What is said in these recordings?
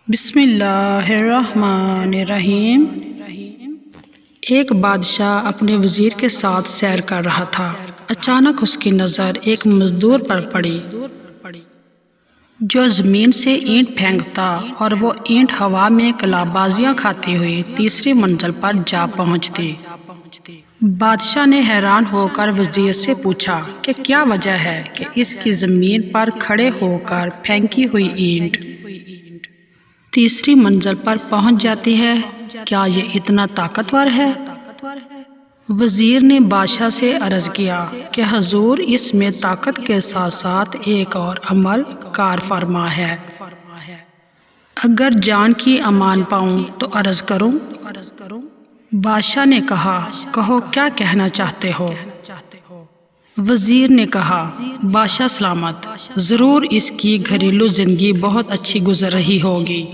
بسم اللہ الرحمن الرحیم۔ ایک بادشاہ اپنے وزیر کے ساتھ سیر کر رہا تھا۔ اچانک اس کی نظر ایک مزدور پر پڑی جو زمین سے اینٹ پھینکتا اور وہ اینٹ ہوا میں کلاب بازیاں کھاتی ہوئی تیسری منزل پر جا پہنچتی۔ بادشاہ نے حیران ہو کر وزیر سے پوچھا کہ کیا وجہ ہے کہ اس کی زمین پر کھڑے ہو کر پھینکی ہوئی اینٹ تیسری منزل پر پہنچ جاتی ہے؟ کیا یہ اتنا طاقتور ہے؟ وزیر نے بادشاہ سے عرض کیا کہ حضور، اس میں طاقت کے ساتھ ساتھ ایک اور عمل کار فرما ہے۔ اگر جان کی امان پاؤں تو عرض کروں؟ بادشاہ نے کہا، کہو کیا کہنا چاہتے ہو؟ وزیر نے کہا، بادشاہ سلامت، ضرور اس کی گھریلو زندگی بہت اچھی گزر رہی ہوگی۔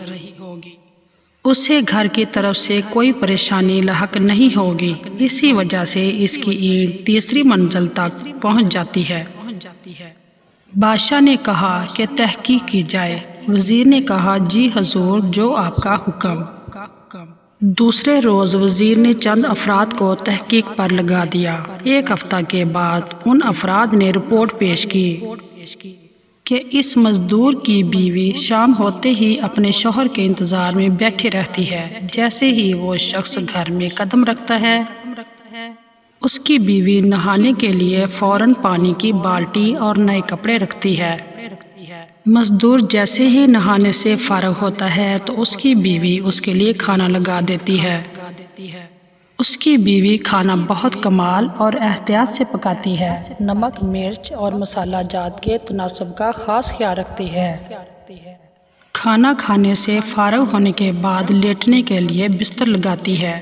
اسے گھر کی طرف سے کوئی پریشانی لاحق نہیں ہوگی، اسی وجہ سے اس کی اینٹ تیسری منزل تک پہنچ جاتی ہے۔ بادشاہ نے کہا کہ تحقیق کی جائے۔ وزیر نے کہا، جی حضور، جو آپ کا حکم۔ دوسرے روز وزیر نے چند افراد کو تحقیق پر لگا دیا۔ ایک ہفتہ کے بعد ان افراد نے رپورٹ پیش کی کہ اس مزدور کی بیوی شام ہوتے ہی اپنے شوہر کے انتظار میں بیٹھی رہتی ہے۔ جیسے ہی وہ شخص گھر میں قدم رکھتا ہے، اس کی بیوی نہانے کے لیے فوراً پانی کی بالٹی اور نئے کپڑے رکھتی ہے۔ مزدور جیسے ہی نہانے سے فارغ ہوتا ہے تو اس کی بیوی اس کے لیے کھانا لگا دیتی ہے۔ اس کی بیوی کھانا بہت کمال اور احتیاط سے پکاتی ہے، نمک، مرچ اور مسالہ جات کے تناسب کا خاص خیال رکھتی ہے۔ کھانا کھانے سے فارغ ہونے کے بعد لیٹنے کے لیے بستر لگاتی ہے۔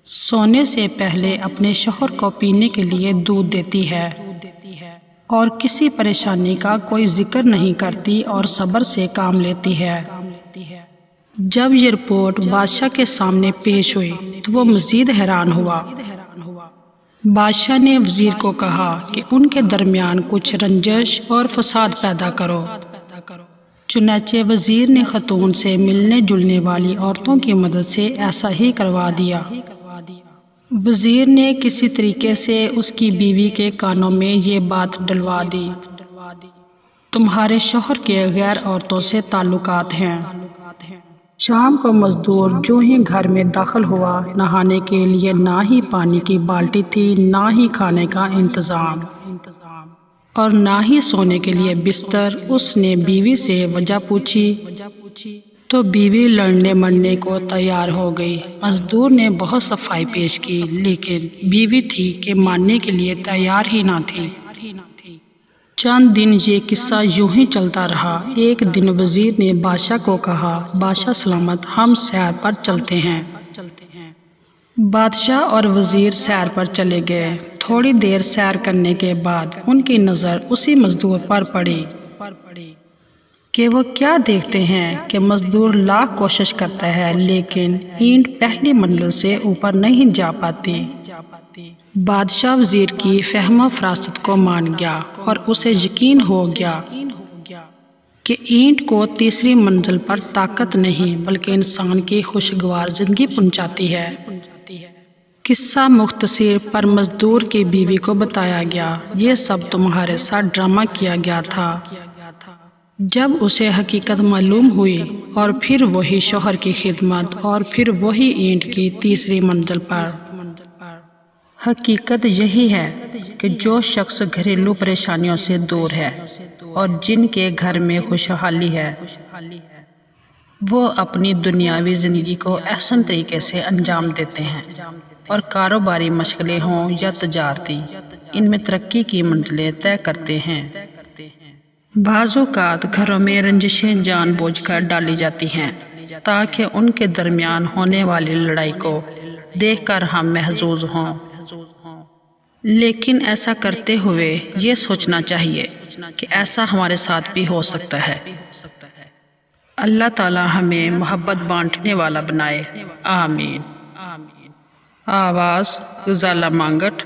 سونے سے پہلے اپنے شوہر کو پینے کے لیے دودھ دیتی ہے اور کسی پریشانی کا کوئی ذکر نہیں کرتی اور صبر سے کام لیتی ہے۔ جب یہ رپورٹ بادشاہ کے سامنے پیش ہوئی تو وہ مزید حیران ہوا۔ بادشاہ نے وزیر کو کہا کہ ان کے درمیان کچھ رنجش اور فساد پیدا کرو۔ چنانچہ وزیر نے خاتون سے ملنے جلنے والی عورتوں کی مدد سے ایسا ہی کروا دیا۔ وزیر نے کسی طریقے سے اس کی بیوی کے کانوں میں یہ بات ڈلوا دی، تمہارے شوہر کے غیر عورتوں سے تعلقات ہیں۔ شام کو مزدور جو ہی گھر میں داخل ہوا، نہانے کے لیے نہ ہی پانی کی بالٹی تھی، نہ ہی کھانے کا انتظام اور نہ ہی سونے کے لیے بستر۔ اس نے بیوی سے وجہ پوچھی تو بیوی لڑنے مرنے کو تیار ہو گئی۔ مزدور نے بہت صفائی پیش کی، لیکن بیوی تھی کہ ماننے کے لیے تیار ہی نہ تھی۔ چند دن یہ قصہ یوں ہی چلتا رہا۔ ایک دن وزیر نے بادشاہ کو کہا، بادشاہ سلامت، ہم سیر پر چلتے ہیں۔ بادشاہ اور وزیر سیر پر چلے گئے۔ تھوڑی دیر سیر کرنے کے بعد ان کی نظر اسی مزدور پر پڑی کہ وہ کیا دیکھتے ہیں کہ مزدور لاکھ کوشش کرتا ہے لیکن اینٹ پہلی منزل سے اوپر نہیں جا پاتی۔ بادشاہ وزیر کی فہم و فراست کو مان گیا اور اسے یقین ہو گیا کہ اینٹ کو تیسری منزل پر طاقت نہیں بلکہ انسان کی خوشگوار زندگی پہنچاتی ہے۔ قصہ مختصر پر مزدور کی بیوی کو بتایا گیا، یہ سب تمہارے ساتھ ڈرامہ کیا گیا تھا۔ جب اسے حقیقت معلوم ہوئی اور پھر وہی شوہر کی خدمت اور پھر وہی اینٹ کی تیسری منزل پر۔ حقیقت یہی ہے کہ جو شخص گھریلو پریشانیوں سے دور ہے اور جن کے گھر میں خوشحالی ہے، وہ اپنی دنیاوی زندگی کو احسن طریقے سے انجام دیتے ہیں، اور کاروباری مشغلے ہوں یا تجارتی، ان میں ترقی کی منزلیں طے کرتے ہیں۔ بعض اوقات گھروں میں رنجشیں جان بوجھ کر ڈالی جاتی ہیں تاکہ ان کے درمیان ہونے والی لڑائی کو دیکھ کر ہم محظوظ ہوں، لیکن ایسا کرتے ہوئے یہ سوچنا چاہیے کہ ایسا ہمارے ساتھ بھی ہو سکتا ہے۔ اللہ تعالی ہمیں محبت بانٹنے والا بنائے، آمین۔ آواز غزالہ مانگٹ۔